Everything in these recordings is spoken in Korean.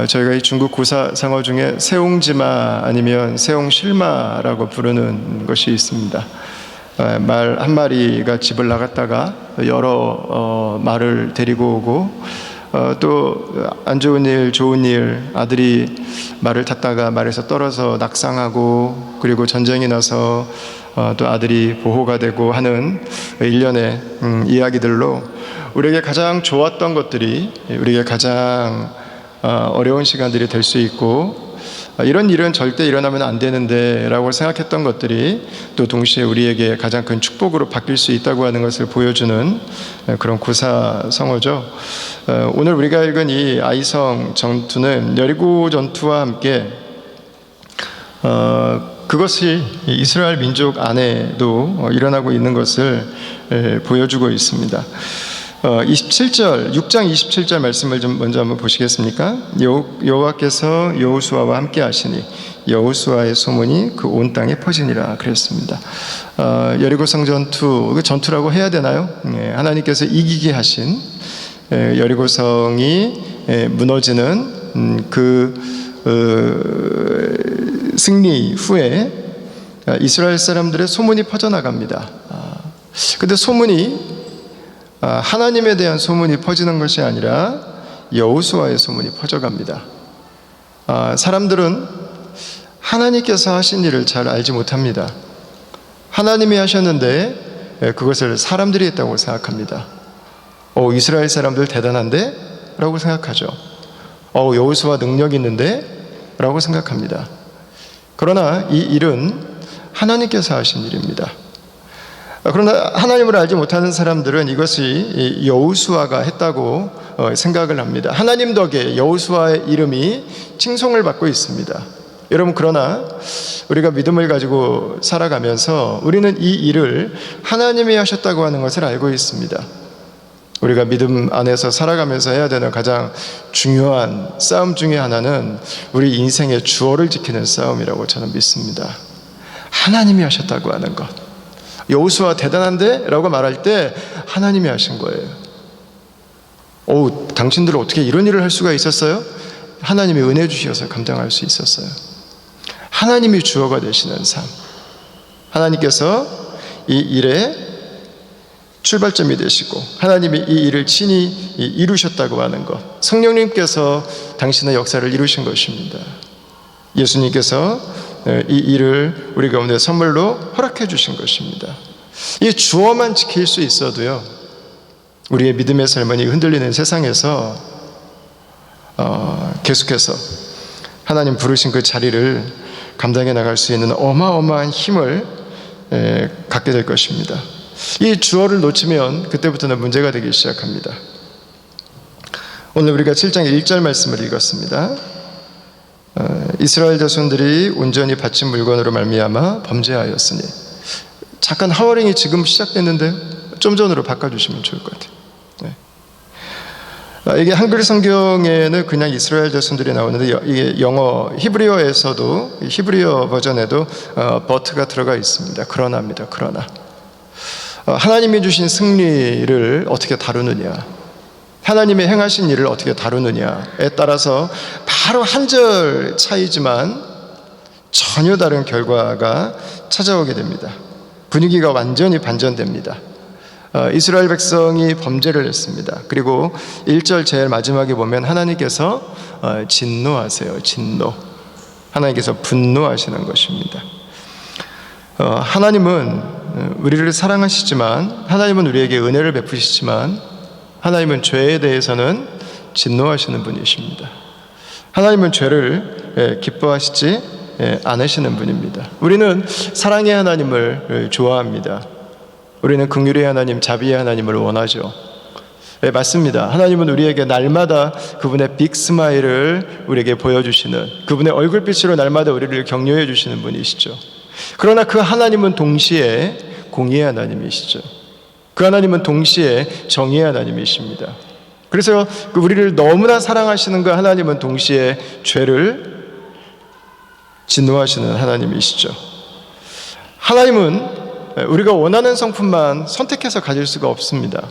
저희가 이 중국 고사상어 중에 세옹지마 아니면 세옹실마라고 부르는 것이 있습니다. 말 한 마리가 집을 나갔다가 여러 말을 데리고 오고, 또 안 좋은 일, 좋은 일, 아들이 말을 탔다가 말에서 떨어져 낙상하고, 그리고 전쟁이 나서 또 아들이 보호가 되고 하는 일련의 이야기들로 우리에게 가장 좋았던 것들이 우리에게 가장 어려운 시간들이 될 수 있고, 이런 일은 절대 일어나면 안 되는데 라고 생각했던 것들이 또 동시에 우리에게 가장 큰 축복으로 바뀔 수 있다고 하는 것을 보여주는 그런 고사성어죠. 오늘 우리가 읽은 이 아이성 전투는 여리고 전투와 함께 그것이 이스라엘 민족 안에도 일어나고 있는 것을 보여주고 있습니다. 27절, 6장 27절 말씀을 좀 먼저 한번 보시겠습니까? 여호와께서 여호수아와 함께 하시니 여호수아의 소문이 그 온 땅에 퍼지니라 그랬습니다. 여리고성 전투, 전투라고 해야 되나요? 하나님께서 이기게 하신 여리고성이 무너지는 그 승리 후에 이스라엘 사람들의 소문이 퍼져나갑니다. 근데 소문이 하나님에 대한 소문이 퍼지는 것이 아니라 여호수아의 소문이 퍼져갑니다. 사람들은 하나님께서 하신 일을 잘 알지 못합니다. 하나님이 하셨는데 그것을 사람들이 했다고 생각합니다. 이스라엘 사람들 대단한데? 라고 생각하죠. 여호수아 능력 있는데? 라고 생각합니다. 그러나 이 일은 하나님께서 하신 일입니다. 그러나 하나님을 알지 못하는 사람들은 이것이 여호수아가 했다고 생각을 합니다. 하나님 덕에 여호수아의 이름이 칭송을 받고 있습니다. 여러분, 그러나 우리가 믿음을 가지고 살아가면서 우리는 이 일을 하나님이 하셨다고 하는 것을 알고 있습니다. 우리가 믿음 안에서 살아가면서 해야 되는 가장 중요한 싸움 중에 하나는 우리 인생의 주어를 지키는 싸움이라고 저는 믿습니다. 하나님이 하셨다고 하는 것. 여호수아 대단한데? 라고 말할 때 하나님이 하신 거예요. 당신들은 어떻게 이런 일을 할 수가 있었어요? 하나님이 은혜 주셔서 감당할 수 있었어요. 하나님이 주어가 되시는 삶, 하나님께서 이 일의 출발점이 되시고 하나님이 이 일을 친히 이루셨다고 하는 것, 성령님께서 당신의 역사를 이루신 것입니다. 예수님께서 이 일을 우리 가운데 선물로 허락해 주신 것입니다. 이 주어만 지킬 수 있어도요, 우리의 믿음의 삶은 이 흔들리는 세상에서 계속해서 하나님 부르신 그 자리를 감당해 나갈 수 있는 어마어마한 힘을 갖게 될 것입니다. 이 주어를 놓치면 그때부터는 문제가 되기 시작합니다. 오늘 우리가 7장 1절 말씀을 읽었습니다. 이스라엘 자손들이 온전히 바친 물건으로 말미암아 범죄하였으니. 잠깐 하워링이 지금 시작됐는데요, 좀 전으로 바꿔주시면 좋을 것 같아요. 이게 한글 성경에는 그냥 이스라엘 자손들이 나오는데, 이게 영어 히브리어에서도, 히브리어 버전에도 but가 들어가 있습니다. 그러나입니다. 그러나 하나님이 주신 승리를 어떻게 다루느냐, 하나님의 행하신 일을 어떻게 다루느냐에 따라서 바로 한 절 차이지만 전혀 다른 결과가 찾아오게 됩니다. 분위기가 완전히 반전됩니다. 이스라엘 백성이 범죄를 했습니다. 그리고 1절 제일 마지막에 보면 하나님께서 진노하세요. 진노. 하나님께서 분노하시는 것입니다. 하나님은 우리를 사랑하시지만, 하나님은 우리에게 은혜를 베푸시지만, 하나님은 죄에 대해서는 진노하시는 분이십니다. 하나님은 죄를 기뻐하시지 않으시는 분입니다. 우리는 사랑의 하나님을 좋아합니다. 우리는 긍휼의 하나님, 자비의 하나님을 원하죠. 맞습니다. 하나님은 우리에게 날마다 그분의 빅 스마일을 우리에게 보여주시는, 그분의 얼굴빛으로 날마다 우리를 격려해 주시는 분이시죠. 그러나 그 하나님은 동시에 공의의 하나님이시죠. 그 하나님은 동시에 정의의 하나님이십니다. 그래서 우리를 너무나 사랑하시는 그 하나님은 동시에 죄를 진노하시는 하나님이시죠. 하나님은 우리가 원하는 성품만 선택해서 가질 수가 없습니다.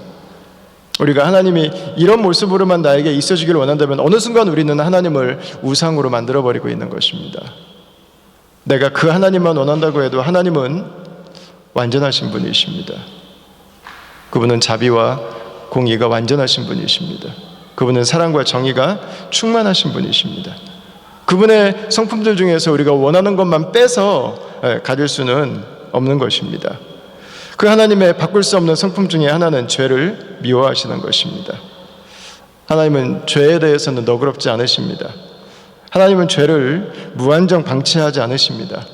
우리가 하나님이 이런 모습으로만 나에게 있어주기를 원한다면 어느 순간 우리는 하나님을 우상으로 만들어버리고 있는 것입니다. 내가 그 하나님만 원한다고 해도 하나님은 완전하신 분이십니다. 그분은 자비와 공의가 완전하신 분이십니다. 그분은 사랑과 정의가 충만하신 분이십니다. 그분의 성품들 중에서 우리가 원하는 것만 빼서 가질 수는 없는 것입니다. 그 하나님의 바꿀 수 없는 성품 중에 하나는 죄를 미워하시는 것입니다. 하나님은 죄에 대해서는 너그럽지 않으십니다. 하나님은 죄를 무한정 방치하지 않으십니다.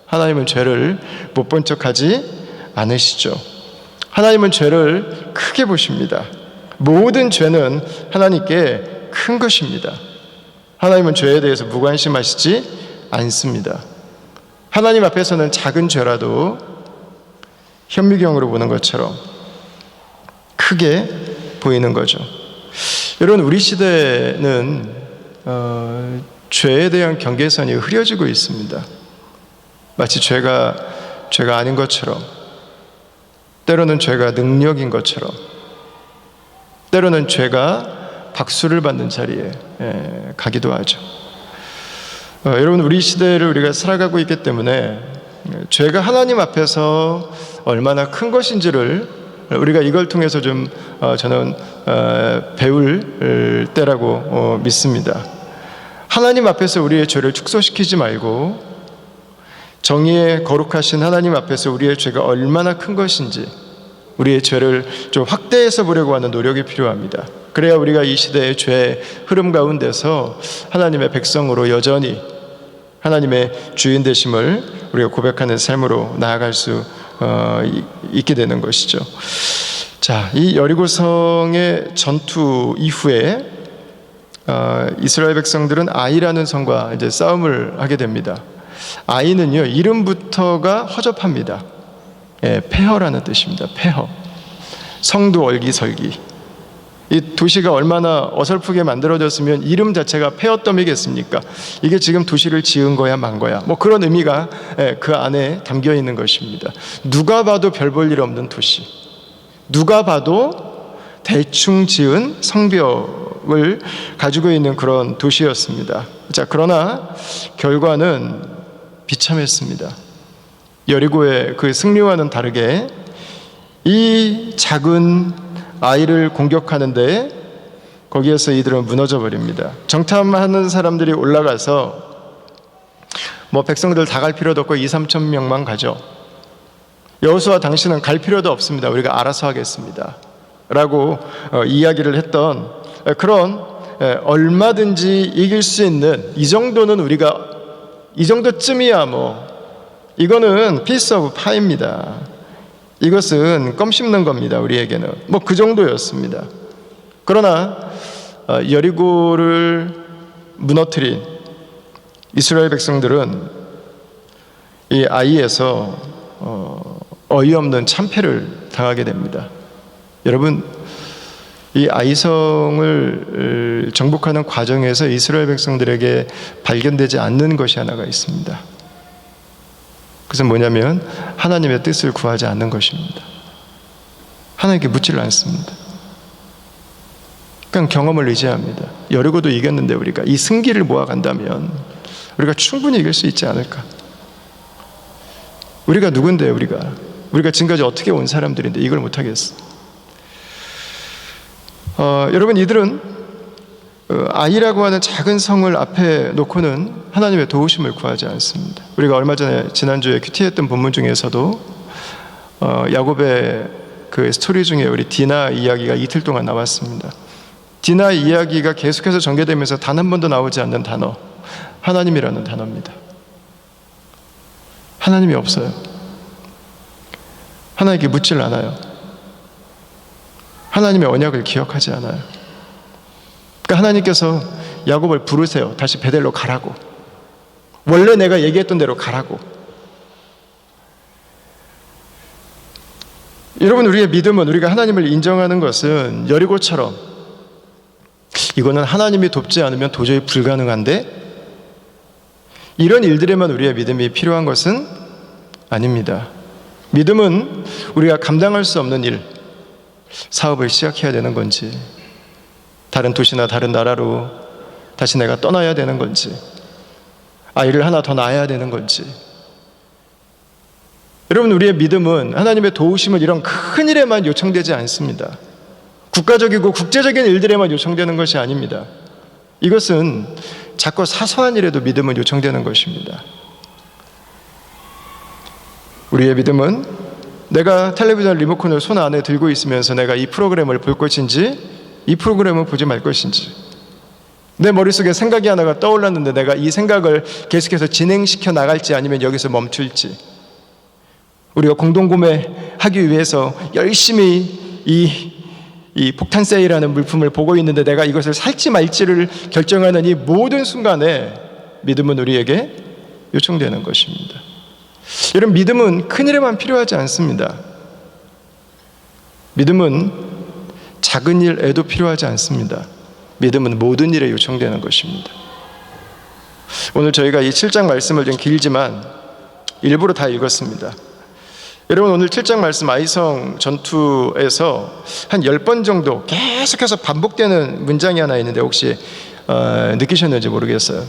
하나님은 죄를 못 본 척하지 않으시죠. 하나님은 죄를 크게 보십니다. 모든 죄는 하나님께 큰 것입니다. 하나님은 죄에 대해서 무관심하시지 않습니다. 하나님 앞에서는 작은 죄라도 현미경으로 보는 것처럼 크게 보이는 거죠. 여러분, 우리 시대는 죄에 대한 경계선이 흐려지고 있습니다. 마치 죄가 아닌 것처럼, 때로는 죄가 능력인 것처럼, 때로는 죄가 박수를 받는 자리에 가기도 하죠. 여러분, 우리 시대를 우리가 살아가고 있기 때문에 죄가 하나님 앞에서 얼마나 큰 것인지를 우리가 이걸 통해서 좀 저는 배울 때라고 믿습니다. 하나님 앞에서 우리의 죄를 축소시키지 말고 정의의 거룩하신 하나님 앞에서 우리의 죄가 얼마나 큰 것인지 우리의 죄를 좀 확대해서 보려고 하는 노력이 필요합니다. 그래야 우리가 이 시대의 죄의 흐름 가운데서 하나님의 백성으로 여전히 하나님의 주인 되심을 우리가 고백하는 삶으로 나아갈 수 있게 되는 것이죠. 자, 이 여리고성의 전투 이후에 이스라엘 백성들은 아이라는 성과 이제 싸움을 하게 됩니다. 아이는요, 이름부터가 허접합니다. 폐허라는 뜻입니다. 폐허. 성도 얼기설기. 이 도시가 얼마나 어설프게 만들어졌으면 이름 자체가 폐허덤이겠습니까? 이게 지금 도시를 지은 거야 만 거야, 뭐 그런 의미가 그 안에 담겨 있는 것입니다. 누가 봐도 별 볼 일 없는 도시, 누가 봐도 대충 지은 성벽을 가지고 있는 그런 도시였습니다. 자, 그러나 결과는 비참했습니다. 여리고의 그 승리와는 다르게 이 작은 아이를 공격하는데 거기에서 이들은 무너져 버립니다. 정탐하는 사람들이 올라가서 뭐 백성들 다 갈 필요도 없고 2-3천 명만 가죠. 여호수아 당신은 갈 필요도 없습니다. 우리가 알아서 하겠습니다 라고 이야기를 했던 그런 얼마든지 이길 수 있는 이 정도는 우리가 이 정도쯤이야 뭐 이거는 피스 오브 파입니다. 이것은 껌 씹는 겁니다. 우리에게는 뭐 그 정도였습니다. 그러나 여리고를 무너뜨린 이스라엘 백성들은 이 아이에서 어이없는 참패를 당하게 됩니다. 여러분, 이 아이성을 정복하는 과정에서 이스라엘 백성들에게 발견되지 않는 것이 하나가 있습니다. 그것은 뭐냐면 하나님의 뜻을 구하지 않는 것입니다. 하나님께 묻지를 않습니다. 그냥 경험을 의지합니다. 여리고도 이겼는데 우리가 이 승기를 모아간다면 우리가 충분히 이길 수 있지 않을까? 우리가 누군데 우리가 지금까지 어떻게 온 사람들인데 이걸 못하겠어? 여러분, 이들은 아이라고 하는 작은 성을 앞에 놓고는 하나님의 도우심을 구하지 않습니다. 우리가 얼마 전에 지난주에 큐티했던 본문 중에서도 야곱의 그 스토리 중에 우리 디나 이야기가 이틀 동안 나왔습니다. 디나 이야기가 계속해서 전개되면서 단 한 번도 나오지 않는 단어, 하나님이라는 단어입니다. 하나님이 없어요. 하나님께 묻질 않아요. 하나님의 언약을 기억하지 않아요. 그러니까 하나님께서 야곱을 부르세요. 다시 베델로 가라고. 원래 내가 얘기했던 대로 가라고. 여러분, 우리의 믿음은, 우리가 하나님을 인정하는 것은 여리고처럼 이거는 하나님이 돕지 않으면 도저히 불가능한데 이런 일들에만 우리의 믿음이 필요한 것은 아닙니다. 믿음은 우리가 감당할 수 없는 일, 사업을 시작해야 되는 건지, 다른 도시나 다른 나라로 다시 내가 떠나야 되는 건지, 아이를 하나 더 낳아야 되는 건지. 여러분, 우리의 믿음은 하나님의 도우심을 이런 큰 일에만 요청되지 않습니다. 국가적이고 국제적인 일들에만 요청되는 것이 아닙니다. 이것은 작고 사소한 일에도 믿음은 요청되는 것입니다. 우리의 믿음은 내가 텔레비전 리모컨을 손 안에 들고 있으면서 내가 이 프로그램을 볼 것인지, 이 프로그램을 보지 말 것인지, 내 머릿속에 생각이 하나가 떠올랐는데 내가 이 생각을 계속해서 진행시켜 나갈지 아니면 여기서 멈출지, 우리가 공동구매하기 위해서 열심히 이 폭탄 세일하는 물품을 보고 있는데 내가 이것을 살지 말지를 결정하는 이 모든 순간에 믿음은 우리에게 요청되는 것입니다. 여러분, 믿음은 큰일에만 필요하지 않습니다. 믿음은 작은 일에도 필요하지 않습니다. 믿음은 모든 일에 요청되는 것입니다. 오늘 저희가 이 7장 말씀을 좀 길지만 일부러 다 읽었습니다. 여러분, 오늘 7장 말씀 아이성 전투에서 한 10번 정도 계속해서 반복되는 문장이 하나 있는데 혹시 느끼셨는지 모르겠어요.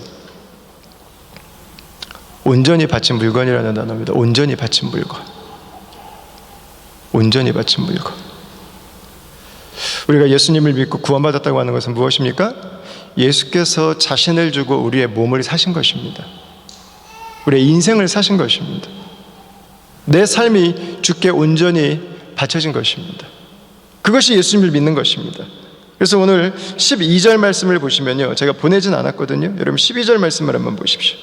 온전히 바친 물건이라는 단어입니다. 온전히 바친 물건. 온전히 바친 물건. 우리가 예수님을 믿고 구원받았다고 하는 것은 무엇입니까? 예수께서 자신을 주고 우리의 몸을 사신 것입니다. 우리의 인생을 사신 것입니다. 내 삶이 주께 온전히 바쳐진 것입니다. 그것이 예수님을 믿는 것입니다. 그래서 오늘 12절 말씀을 보시면요, 제가 보내진 않았거든요. 여러분 12절 말씀을 한번 보십시오.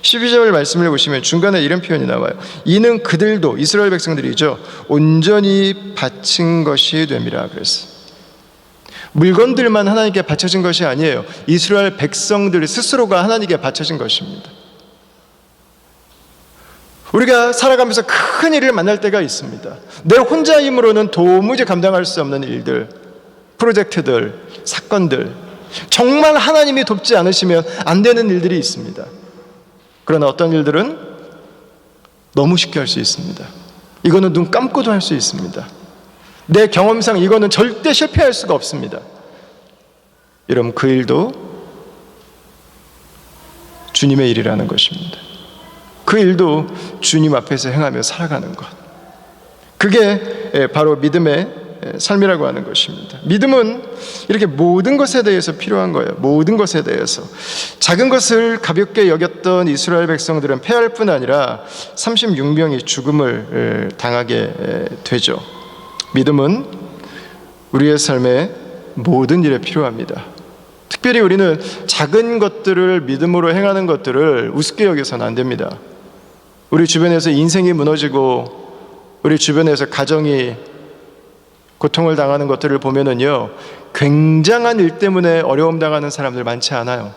12절 말씀을 보시면 중간에 이런 표현이 나와요. 이는 그들도, 이스라엘 백성들이죠, 온전히 바친 것이 됨이라 그랬어요. 물건들만 하나님께 바쳐진 것이 아니에요. 이스라엘 백성들 스스로가 하나님께 바쳐진 것입니다. 우리가 살아가면서 큰 일을 만날 때가 있습니다. 내 혼자 힘으로는 도무지 감당할 수 없는 일들, 프로젝트들, 사건들, 정말 하나님이 돕지 않으시면 안 되는 일들이 있습니다. 그러나 어떤 일들은 너무 쉽게 할 수 있습니다. 이거는 눈 감고도 할 수 있습니다. 내 경험상 이거는 절대 실패할 수가 없습니다. 여러분, 그 일도 주님의 일이라는 것입니다. 그 일도 주님 앞에서 행하며 살아가는 것, 그게 바로 믿음의 삶이라고 하는 것입니다. 믿음은 이렇게 모든 것에 대해서 필요한 거예요. 모든 것에 대해서. 작은 것을 가볍게 여겼던 이스라엘 백성들은 패할 뿐 아니라 36명이 죽음을 당하게 되죠. 믿음은 우리의 삶의 모든 일에 필요합니다. 특별히 우리는 작은 것들을 믿음으로 행하는 것들을 우습게 여겨서는 안 됩니다. 우리 주변에서 인생이 무너지고 우리 주변에서 가정이 고통을 당하는 것들을 보면은요, 굉장한 일 때문에 어려움 당하는 사람들 많지 않아요.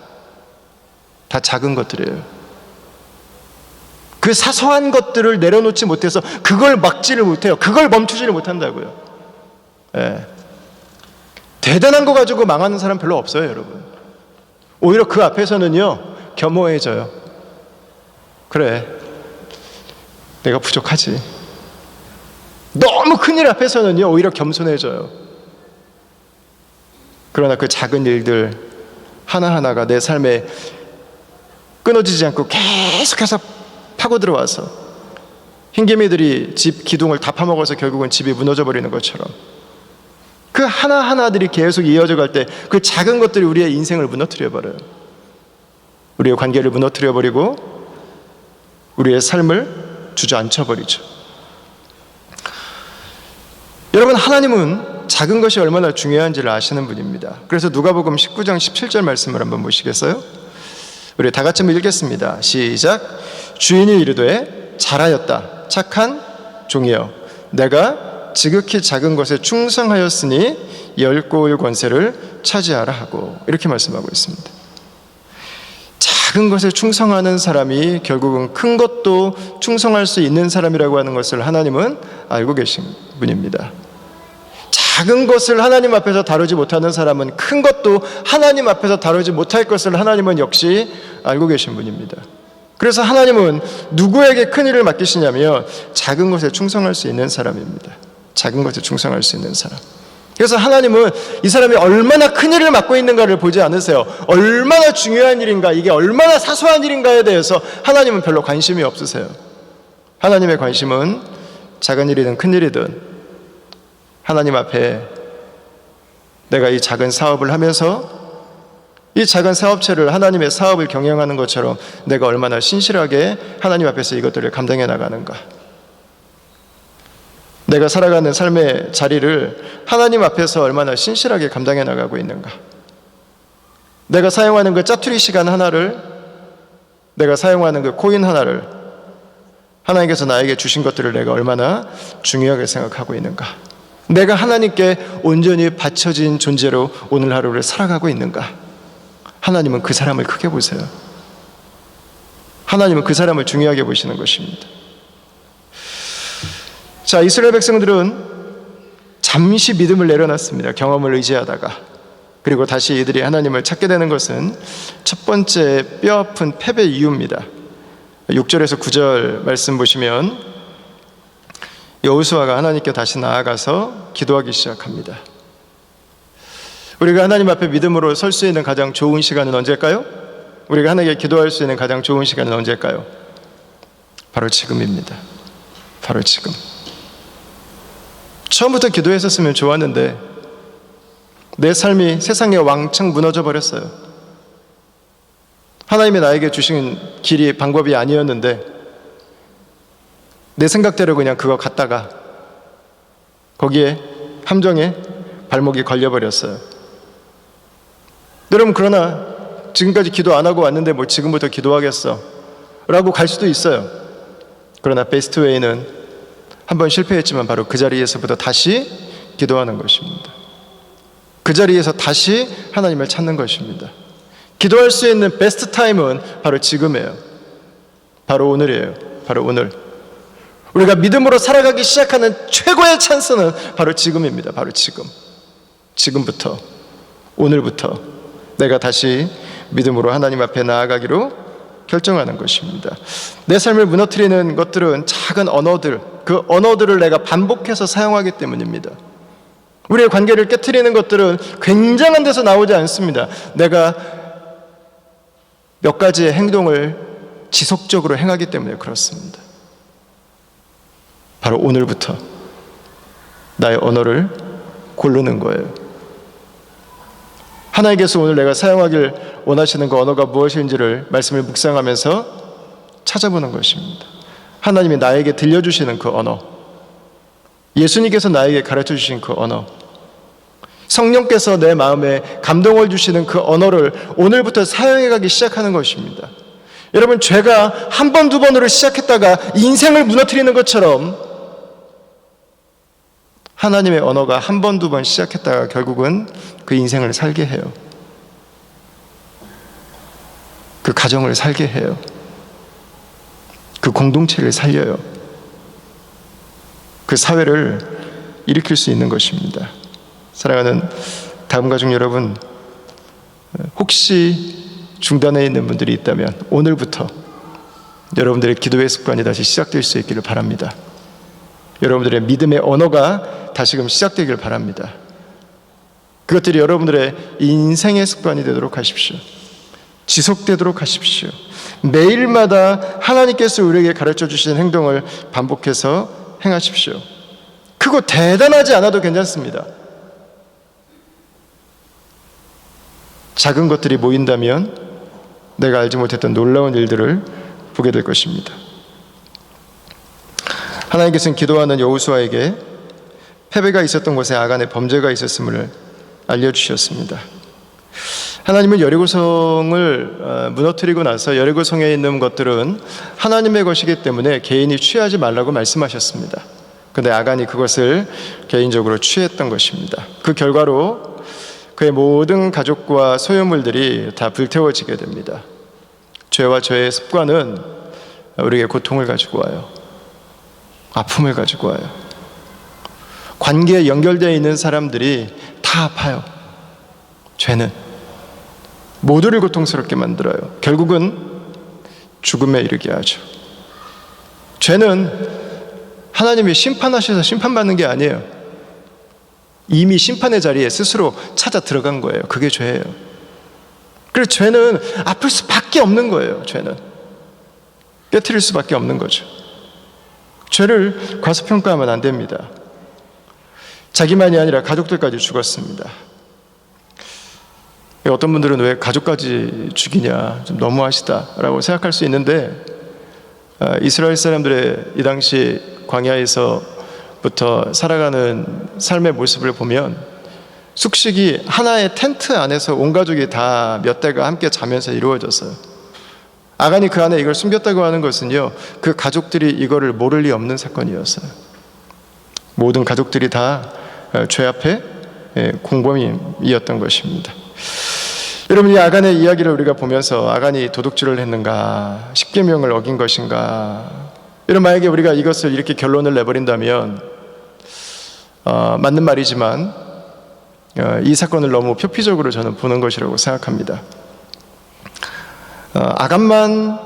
다 작은 것들이에요. 그 사소한 것들을 내려놓지 못해서 그걸 막지를 못해요. 그걸 멈추지를 못한다고요. 예. 대단한 거 가지고 망하는 사람 별로 없어요, 여러분. 오히려 그 앞에서는요, 겸허해져요. 그래, 내가 부족하지. 너무 큰일 앞에서는요, 오히려 겸손해져요. 그러나 그 작은 일들 하나하나가 내 삶에 끊어지지 않고 계속해서 파고 들어와서 흰개미들이 집 기둥을 다 파먹어서 결국은 집이 무너져 버리는 것처럼 그 하나하나들이 계속 이어져 갈 때 그 작은 것들이 우리의 인생을 무너뜨려 버려요. 우리의 관계를 무너뜨려 버리고 우리의 삶을 주저앉혀 버리죠. 여러분, 하나님은 작은 것이 얼마나 중요한지를 아시는 분입니다. 그래서 누가복음 19장 17절 말씀을 한번 보시겠어요? 우리 다 같이 한번 읽겠습니다. 시작. 주인이 이르되 잘하였다 착한 종이여, 내가 지극히 작은 것에 충성하였으니 열고울 권세를 차지하라 하고, 이렇게 말씀하고 있습니다. 작은 것에 충성하는 사람이 결국은 큰 것도 충성할 수 있는 사람이라고 하는 것을 하나님은 알고 계신 분입니다. 작은 것을 하나님 앞에서 다루지 못하는 사람은 큰 것도 하나님 앞에서 다루지 못할 것을 하나님은 역시 알고 계신 분입니다. 그래서 하나님은 누구에게 큰 일을 맡기시냐면 작은 것에 충성할 수 있는 사람입니다. 작은 것에 충성할 수 있는 사람. 그래서 하나님은 이 사람이 얼마나 큰 일을 맡고 있는가를 보지 않으세요. 얼마나 중요한 일인가, 이게 얼마나 사소한 일인가에 대해서 하나님은 별로 관심이 없으세요. 하나님의 관심은 작은 일이든 큰 일이든 하나님 앞에 내가 이 작은 사업을 하면서 이 작은 사업체를 하나님의 사업을 경영하는 것처럼 내가 얼마나 신실하게 하나님 앞에서 이것들을 감당해 나가는가, 내가 살아가는 삶의 자리를 하나님 앞에서 얼마나 신실하게 감당해 나가고 있는가, 내가 사용하는 그 짜투리 시간 하나를, 내가 사용하는 그 코인 하나를 하나님께서 나에게 주신 것들을 내가 얼마나 중요하게 생각하고 있는가, 내가 하나님께 온전히 바쳐진 존재로 오늘 하루를 살아가고 있는가. 하나님은 그 사람을 크게 보세요. 하나님은 그 사람을 중요하게 보시는 것입니다. 자, 이스라엘 백성들은 잠시 믿음을 내려놨습니다. 경험을 의지하다가. 그리고 다시 이들이 하나님을 찾게 되는 것은 첫 번째 뼈아픈 패배 이유입니다. 6절에서 9절 말씀 보시면 여호수아가 하나님께 다시 나아가서 기도하기 시작합니다. 우리가 하나님 앞에 믿음으로 설 수 있는 가장 좋은 시간은 언제일까요? 우리가 하나님께 기도할 수 있는 가장 좋은 시간은 언제일까요? 바로 지금입니다. 바로 지금. 처음부터 기도했었으면 좋았는데 내 삶이 세상에 왕창 무너져 버렸어요. 하나님이 나에게 주신 길이 방법이 아니었는데 내 생각대로 그냥 그거 갔다가 거기에 함정에 발목이 걸려버렸어요. 여러분, 그러나 지금까지 기도 안 하고 왔는데 뭐 지금부터 기도하겠어 라고 갈 수도 있어요. 그러나 베스트 웨이는 한번 실패했지만 바로 그 자리에서부터 다시 기도하는 것입니다. 그 자리에서 다시 하나님을 찾는 것입니다. 기도할 수 있는 베스트 타임은 바로 지금이에요. 바로 오늘이에요. 바로 오늘. 우리가 믿음으로 살아가기 시작하는 최고의 찬스는 바로 지금입니다. 바로 지금. 지금부터, 오늘부터 내가 다시 믿음으로 하나님 앞에 나아가기로 결정하는 것입니다. 내 삶을 무너뜨리는 것들은 작은 언어들, 그 언어들을 내가 반복해서 사용하기 때문입니다. 우리의 관계를 깨트리는 것들은 굉장한 데서 나오지 않습니다. 내가 몇 가지의 행동을 지속적으로 행하기 때문에 그렇습니다. 바로 오늘부터 나의 언어를 고르는 거예요. 하나님께서 오늘 내가 사용하길 원하시는 그 언어가 무엇인지를 말씀을 묵상하면서 찾아보는 것입니다. 하나님이 나에게 들려주시는 그 언어, 예수님께서 나에게 가르쳐주신 그 언어, 성령께서 내 마음에 감동을 주시는 그 언어를 오늘부터 사용해가기 시작하는 것입니다. 여러분, 죄가 한 번, 두 번으로 시작했다가 인생을 무너뜨리는 것처럼 하나님의 언어가 한 번, 두 번 시작했다가 결국은 그 인생을 살게 해요. 그 가정을 살게 해요. 그 공동체를 살려요. 그 사회를 일으킬 수 있는 것입니다. 사랑하는 다음 가족 여러분, 혹시 중단해 있는 분들이 있다면 오늘부터 여러분들의 기도의 습관이 다시 시작될 수 있기를 바랍니다. 여러분들의 믿음의 언어가 다시금 시작되길 바랍니다. 그것들이 여러분들의 인생의 습관이 되도록 하십시오. 지속되도록 하십시오. 매일마다 하나님께서 우리에게 가르쳐 주신 행동을 반복해서 행하십시오. 크고 대단하지 않아도 괜찮습니다. 작은 것들이 모인다면 내가 알지 못했던 놀라운 일들을 보게 될 것입니다. 하나님께서는 기도하는 여호수아에게 패배가 있었던 곳에 아간의 범죄가 있었음을 알려주셨습니다. 하나님은 여리고성을 무너뜨리고 나서 여리고성에 있는 것들은 하나님의 것이기 때문에 개인이 취하지 말라고 말씀하셨습니다. 그런데 아간이 그것을 개인적으로 취했던 것입니다. 그 결과로 그의 모든 가족과 소유물들이 다 불태워지게 됩니다. 죄와 죄의 습관은 우리에게 고통을 가지고 와요. 아픔을 가지고 와요. 관계에 연결되어 있는 사람들이 다 아파요. 죄는 모두를 고통스럽게 만들어요. 결국은 죽음에 이르게 하죠. 죄는 하나님이 심판하셔서 심판받는 게 아니에요. 이미 심판의 자리에 스스로 찾아 들어간 거예요. 그게 죄예요. 그래서 죄는 아플 수밖에 없는 거예요. 죄는 깨트릴 수밖에 없는 거죠. 죄를 과소평가하면 안 됩니다. 자기만이 아니라 가족들까지 죽었습니다. 어떤 분들은 왜 가족까지 죽이냐, 좀 너무하시다라고 생각할 수 있는데, 이스라엘 사람들의 이 당시 광야에서부터 살아가는 삶의 모습을 보면 숙식이 하나의 텐트 안에서 온 가족이 다 몇 대가 함께 자면서 이루어졌어요. 아간이 그 안에 이걸 숨겼다고 하는 것은요, 그 가족들이 이거를 모를 리 없는 사건이었어요. 모든 가족들이 다 죄 앞에 공범이었던 것입니다. 여러분, 이 아간의 이야기를 우리가 보면서 아간이 도둑질을 했는가, 십계명을 어긴 것인가, 이런 만약에 우리가 이것을 이렇게 결론을 내버린다면 맞는 말이지만 이 사건을 너무 표피적으로 저는 보는 것이라고 생각합니다. 아간만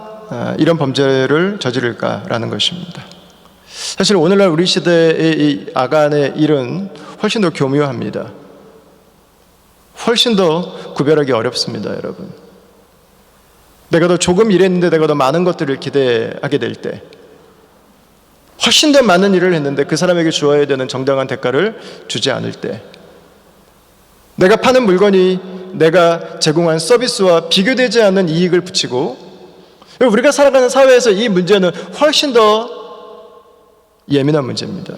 이런 범죄를 저지를까라는 것입니다. 사실 오늘날 우리 시대의 이 아간의 일은 훨씬 더 교묘합니다. 훨씬 더 구별하기 어렵습니다, 여러분. 내가 더 조금 일했는데 내가 더 많은 것들을 기대하게 될 때, 훨씬 더 많은 일을 했는데 그 사람에게 주어야 되는 정당한 대가를 주지 않을 때, 내가 파는 물건이 내가 제공한 서비스와 비교되지 않는 이익을 붙이고, 우리가 살아가는 사회에서 이 문제는 훨씬 더 예민한 문제입니다.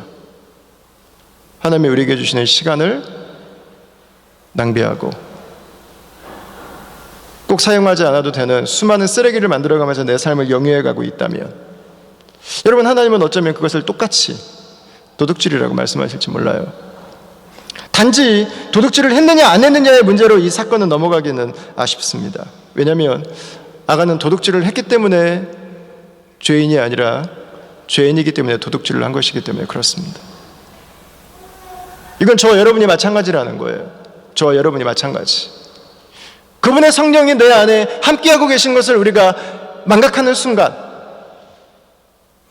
하나님이 우리에게 주시는 시간을 낭비하고 꼭 사용하지 않아도 되는 수많은 쓰레기를 만들어가면서 내 삶을 영위해가고 있다면, 여러분, 하나님은 어쩌면 그것을 똑같이 도둑질이라고 말씀하실지 몰라요. 단지 도둑질을 했느냐 안 했느냐의 문제로 이 사건은 넘어가기는 아쉽습니다. 왜냐하면 아간은 도둑질을 했기 때문에 죄인이 아니라 죄인이기 때문에 도둑질을 한 것이기 때문에 그렇습니다. 이건 저와 여러분이 마찬가지라는 거예요. 저와 여러분이 마찬가지. 그분의 성령이 내 안에 함께하고 계신 것을 우리가 망각하는 순간,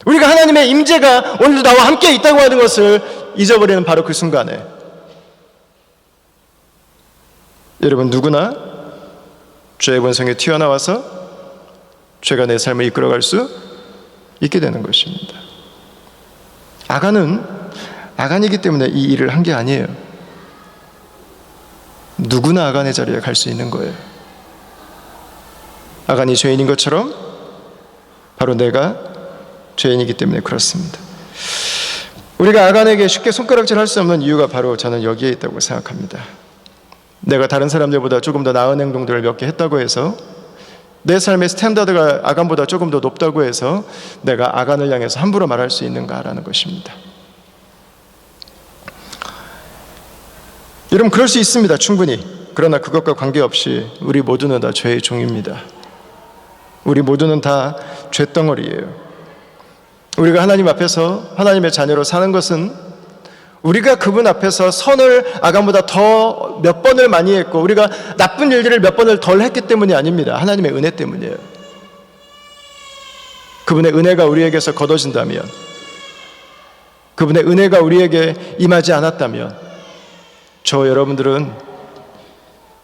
우리가 하나님의 임재가 오늘도 나와 함께 있다고 하는 것을 잊어버리는 바로 그 순간에, 여러분, 누구나 죄의 본성이 튀어나와서 죄가 내 삶을 이끌어갈 수 있게 되는 것입니다. 아간이기 때문에 이 일을 한 게 아니에요. 누구나 아간의 자리에 갈 수 있는 거예요. 아간이 죄인인 것처럼 바로 내가 죄인이기 때문에 그렇습니다. 우리가 아간에게 쉽게 손가락질할 수 없는 이유가 바로 저는 여기에 있다고 생각합니다. 내가 다른 사람들보다 조금 더 나은 행동들을 몇 개 했다고 해서, 내 삶의 스탠다드가 아간보다 조금 더 높다고 해서 내가 아간을 향해서 함부로 말할 수 있는가라는 것입니다. 여러분, 그럴 수 있습니다, 충분히. 그러나 그것과 관계없이 우리 모두는 다 죄의 종입니다. 우리 모두는 다 죄덩어리예요. 우리가 하나님 앞에서 하나님의 자녀로 사는 것은 우리가 그분 앞에서 선을 아간보다 더 몇 번을 많이 했고 우리가 나쁜 일들을 몇 번을 덜 했기 때문이 아닙니다. 하나님의 은혜 때문이에요. 그분의 은혜가 우리에게서 걷어진다면, 그분의 은혜가 우리에게 임하지 않았다면, 저 여러분들은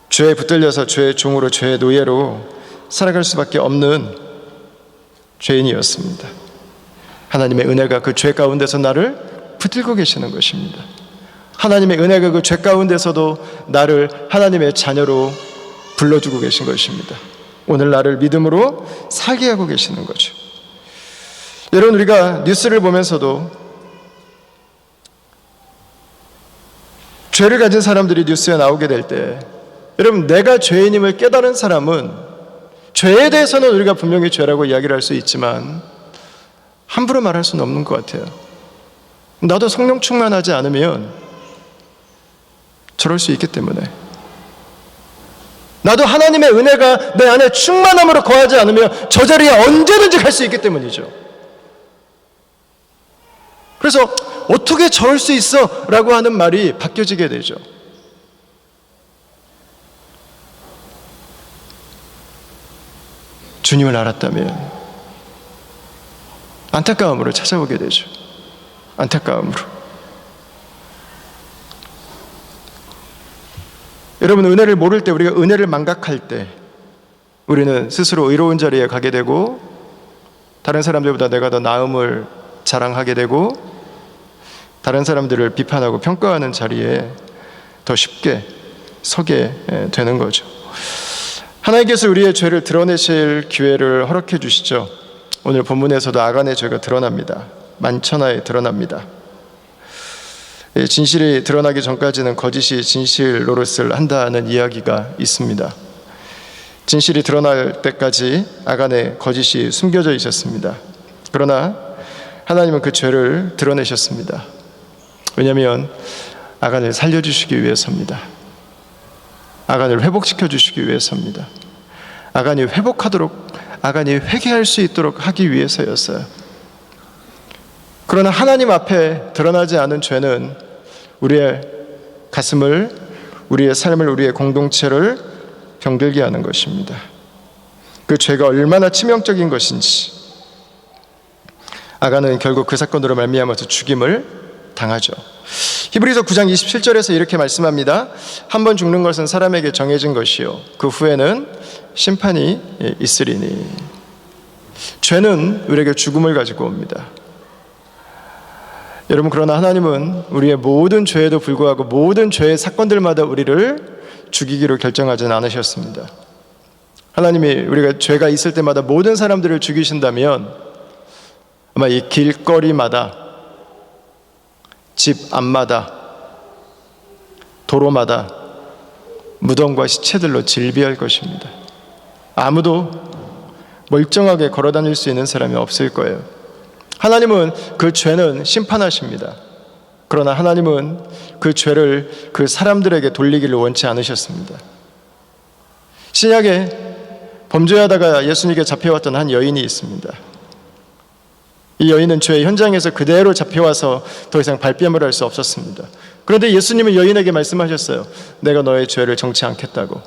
죄에 붙들려서 죄의 종으로, 죄의 노예로 살아갈 수밖에 없는 죄인이었습니다. 하나님의 은혜가 그 죄 가운데서 나를 붙들고 계시는 것입니다. 하나님의 은혜가 그 죄 가운데서도 나를 하나님의 자녀로 불러주고 계신 것입니다. 오늘 나를 믿음으로 살게 하고 계시는 거죠. 여러분, 우리가 뉴스를 보면서도 죄를 가진 사람들이 뉴스에 나오게 될 때, 여러분, 내가 죄인임을 깨달은 사람은 죄에 대해서는 우리가 분명히 죄라고 이야기를 할 수 있지만 함부로 말할 수는 없는 것 같아요. 나도 성령 충만하지 않으면 저럴 수 있기 때문에, 나도 하나님의 은혜가 내 안에 충만함으로 거하지 않으면 저 자리에 언제든지 갈 수 있기 때문이죠. 그래서 어떻게 저럴 수 있어? 라고 하는 말이 바뀌어지게 되죠. 주님을 알았다면 안타까움으로 찾아오게 되죠. 안타까움으로. 여러분, 은혜를 모를 때, 우리가 은혜를 망각할 때 우리는 스스로 의로운 자리에 가게 되고 다른 사람들보다 내가 더 나음을 자랑하게 되고 다른 사람들을 비판하고 평가하는 자리에 더 쉽게 서게 되는 거죠. 하나님께서 우리의 죄를 드러내실 기회를 허락해 주시죠. 오늘 본문에서도 아간의 죄가 드러납니다. 만천하에 드러납니다. 진실이 드러나기 전까지는 거짓이 진실 노릇을 한다는 이야기가 있습니다. 진실이 드러날 때까지 아간의 거짓이 숨겨져 있었습니다. 그러나 하나님은 그 죄를 드러내셨습니다. 왜냐하면 아간을 살려주시기 위해서입니다. 아간을 회복시켜 주시기 위해서입니다. 아간이 회복하도록, 아간이 회개할 수 있도록 하기 위해서였어요. 그러나 하나님 앞에 드러나지 않은 죄는 우리의 가슴을, 우리의 삶을, 우리의 공동체를 병들게 하는 것입니다. 그 죄가 얼마나 치명적인 것인지 아간은 결국 그 사건으로 말미암아서 죽임을 당하죠. 히브리서 9장 27절에서 이렇게 말씀합니다. 한 번 죽는 것은 사람에게 정해진 것이요 그 후에는 심판이 있으리니. 죄는 우리에게 죽음을 가지고 옵니다. 여러분, 그러나 하나님은 우리의 모든 죄에도 불구하고 모든 죄의 사건들마다 우리를 죽이기로 결정하지는 않으셨습니다. 하나님이 우리가 죄가 있을 때마다 모든 사람들을 죽이신다면 아마 이 길거리마다, 집 앞마다, 도로마다 무덤과 시체들로 질비할 것입니다. 아무도 멀쩡하게 걸어 다닐 수 있는 사람이 없을 거예요. 하나님은 그 죄는 심판하십니다. 그러나 하나님은 그 죄를 그 사람들에게 돌리기를 원치 않으셨습니다. 신약에 범죄하다가 예수님께 잡혀왔던 한 여인이 있습니다. 이 여인은 죄의 현장에서 그대로 잡혀와서 더 이상 발뺌을 할 수 없었습니다. 그런데 예수님은 여인에게 말씀하셨어요. 내가 너의 죄를 정치 않겠다고.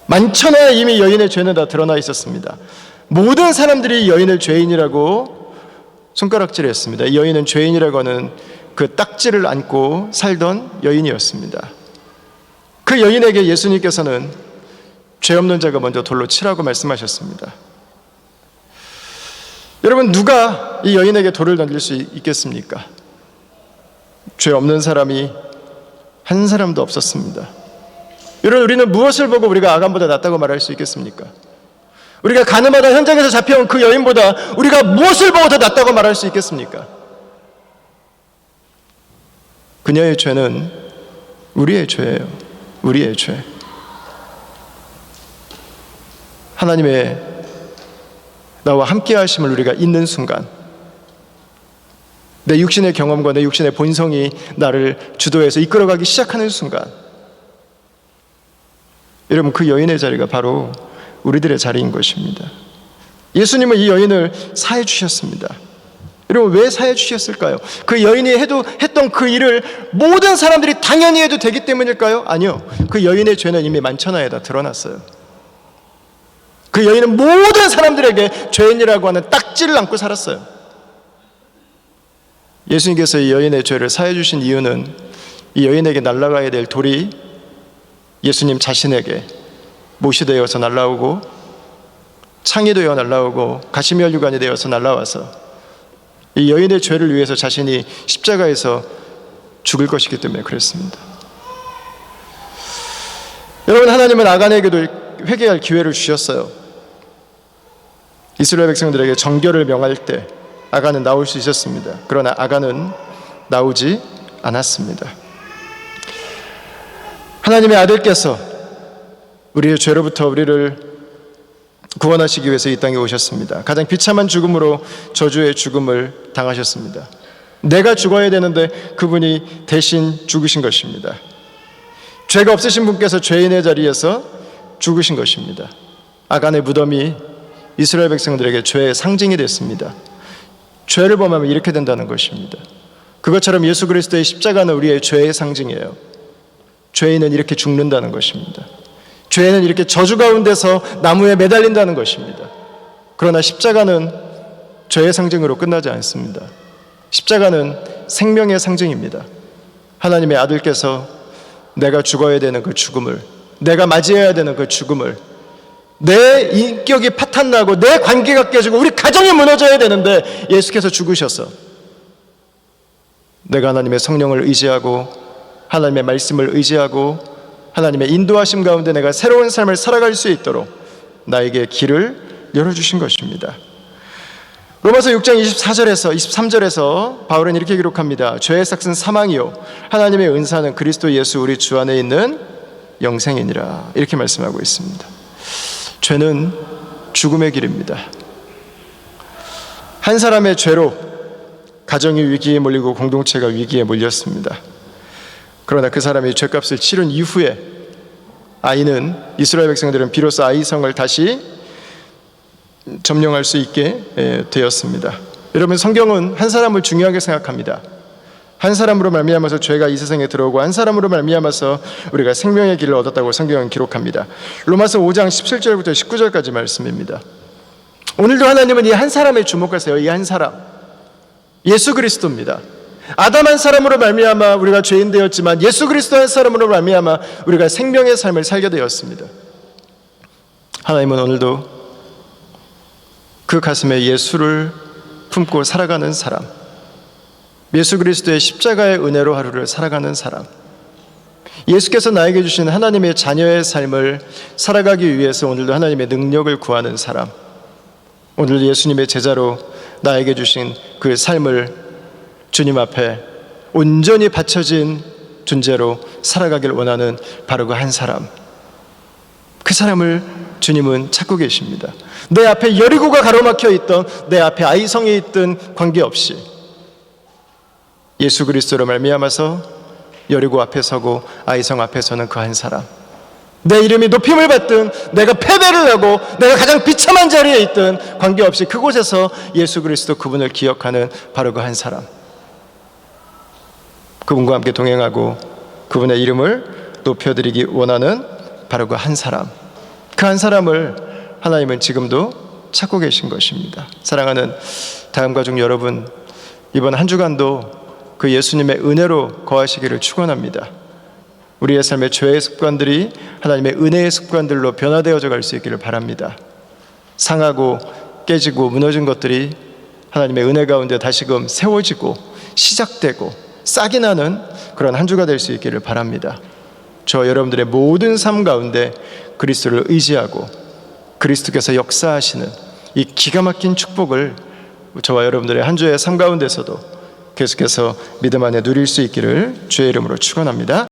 만천하에 이미 여인의 죄는 다 드러나 있었습니다. 모든 사람들이 여인을 죄인이라고 손가락질했습니다. 이 여인은 죄인이라고 하는 그 딱지를 안고 살던 여인이었습니다. 그 여인에게 예수님께서는 죄 없는 자가 먼저 돌로 치라고 말씀하셨습니다. 여러분, 누가 이 여인에게 돌을 던질 수 있겠습니까? 죄 없는 사람이 한 사람도 없었습니다. 여러분, 우리는 무엇을 보고 우리가 아간보다 낫다고 말할 수 있겠습니까? 우리가 가늠하다 현장에서 잡혀온 그 여인보다 우리가 무엇을 보고 더 낫다고 말할 수 있겠습니까? 그녀의 죄는 우리의 죄예요. 우리의 죄. 하나님의 나와 함께 하심을 우리가 잊는 순간, 내 육신의 경험과 내 육신의 본성이 나를 주도해서 이끌어가기 시작하는 순간, 여러분, 그 여인의 자리가 바로 우리들의 자리인 것입니다. 예수님은 이 여인을 사해 주셨습니다. 여러분, 왜 사해 주셨을까요? 그 여인이 했던 그 일을 모든 사람들이 당연히 해도 되기 때문일까요? 아니요. 그 여인의 죄는 이미 만천하에 다 드러났어요. 그 여인은 모든 사람들에게 죄인이라고 하는 딱지를 안고 살았어요. 예수님께서 이 여인의 죄를 사해 주신 이유는 이 여인에게 날아가야 될 돌이 예수님 자신에게 못이 되어서 날아오고 창이 되어 날아오고 가시면류관이 되어서 날아와서 이 여인의 죄를 위해서 자신이 십자가에서 죽을 것이기 때문에 그랬습니다. 여러분, 하나님은 아간에게도 회개할 기회를 주셨어요. 이스라엘 백성들에게 정결을 명할 때 아간은 나올 수 있었습니다. 그러나 아간은 나오지 않았습니다. 하나님의 아들께서 우리의 죄로부터 우리를 구원하시기 위해서 이 땅에 오셨습니다. 가장 비참한 죽음으로 저주의 죽음을 당하셨습니다. 내가 죽어야 되는데 그분이 대신 죽으신 것입니다. 죄가 없으신 분께서 죄인의 자리에서 죽으신 것입니다. 아간의 무덤이 이스라엘 백성들에게 죄의 상징이 됐습니다. 죄를 범하면 이렇게 된다는 것입니다. 그것처럼 예수 그리스도의 십자가는 우리의 죄의 상징이에요. 죄인은 이렇게 죽는다는 것입니다. 죄는 이렇게 저주 가운데서 나무에 매달린다는 것입니다. 그러나 십자가는 죄의 상징으로 끝나지 않습니다. 십자가는 생명의 상징입니다. 하나님의 아들께서 내가 죽어야 되는 그 죽음을, 내가 맞이해야 되는 그 죽음을, 내 인격이 파탄나고 내 관계가 깨지고 우리 가정이 무너져야 되는데 예수께서 죽으셔서 내가 하나님의 성령을 의지하고 하나님의 말씀을 의지하고 하나님의 인도하심 가운데 내가 새로운 삶을 살아갈 수 있도록 나에게 길을 열어주신 것입니다. 로마서 6장 24절에서 23절에서 바울은 이렇게 기록합니다. 죄의 삭은 사망이요 하나님의 은사는 그리스도 예수 우리 주 안에 있는 영생이니라. 이렇게 말씀하고 있습니다. 죄는 죽음의 길입니다. 한 사람의 죄로 가정이 위기에 몰리고 공동체가 위기에 몰렸습니다. 그러나 그 사람이 죄값을 치른 이후에 아이는, 이스라엘 백성들은 비로소 아이성을 다시 점령할 수 있게 되었습니다. 여러분, 성경은 한 사람을 중요하게 생각합니다. 한 사람으로 말미암아서 죄가 이 세상에 들어오고 한 사람으로 말미암아서 우리가 생명의 길을 얻었다고 성경은 기록합니다. 로마서 5장 17절부터 19절까지 말씀입니다. 오늘도 하나님은 이 한 사람에 주목하세요. 이 한 사람, 예수 그리스도입니다. 아담 한 사람으로 말미암아 우리가 죄인 되었지만 예수 그리스도 한 사람으로 말미암아 우리가 생명의 삶을 살게 되었습니다. 하나님은 오늘도 그 가슴에 예수를 품고 살아가는 사람, 예수 그리스도의 십자가의 은혜로 하루를 살아가는 사람, 예수께서 나에게 주신 하나님의 자녀의 삶을 살아가기 위해서 오늘도 하나님의 능력을 구하는 사람, 오늘 예수님의 제자로 나에게 주신 그 삶을 주님 앞에 온전히 바쳐진 존재로 살아가길 원하는 바로 그 한 사람, 그 사람을 주님은 찾고 계십니다. 내 앞에 여리고가 가로막혀 있던, 내 앞에 아이성이 있던 관계없이 예수 그리스도로 말미암아서 여리고 앞에 서고 아이성 앞에 서는 그 한 사람, 내 이름이 높임을 받든 내가 패배를 하고 내가 가장 비참한 자리에 있든 관계없이 그곳에서 예수 그리스도 그분을 기억하는 바로 그 한 사람, 그분과 함께 동행하고 그분의 이름을 높여드리기 원하는 바로 그 한 사람, 그 한 사람을 하나님은 지금도 찾고 계신 것입니다. 사랑하는 다음 가족 여러분, 이번 한 주간도 그 예수님의 은혜로 거하시기를 축원합니다. 우리의 삶의 죄의 습관들이 하나님의 은혜의 습관들로 변화되어져 갈 수 있기를 바랍니다. 상하고 깨지고 무너진 것들이 하나님의 은혜 가운데 다시금 세워지고 시작되고 싹이 나는 그런 한 주가 될 수 있기를 바랍니다. 저 여러분들의 모든 삶 가운데 그리스도를 의지하고 그리스도께서 역사하시는 이 기가 막힌 축복을 저와 여러분들의 한 주의 삶 가운데서도 계속해서 믿음 안에 누릴 수 있기를 주의 이름으로 축원합니다.